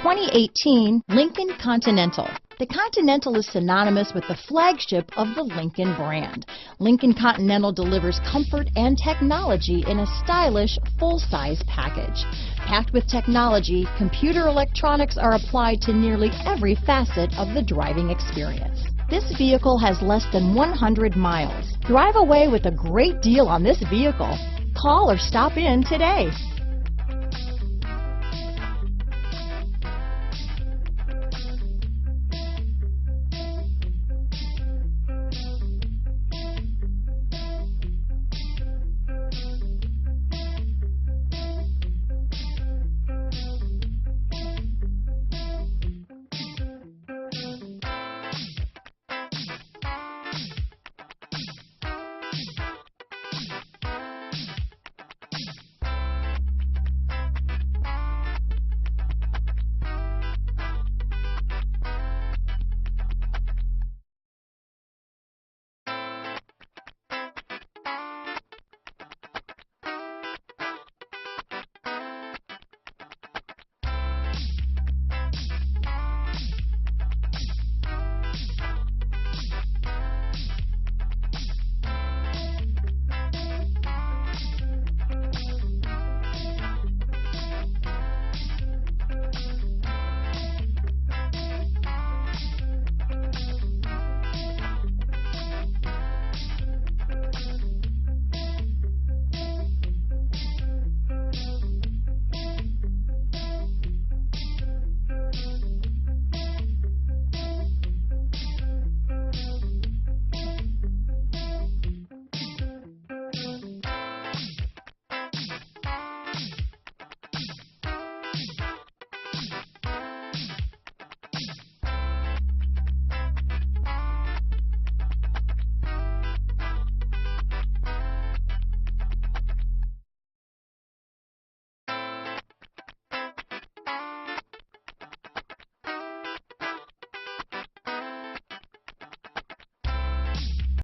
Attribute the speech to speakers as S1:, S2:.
S1: 2018 Lincoln Continental. The Continental is synonymous with the flagship of the Lincoln brand. Lincoln Continental delivers comfort and technology in a stylish, full-size package. Packed with technology, computer electronics are applied to nearly every facet of the driving experience. This vehicle has less than 100 miles. Drive away with a great deal on this vehicle. Call or stop in today.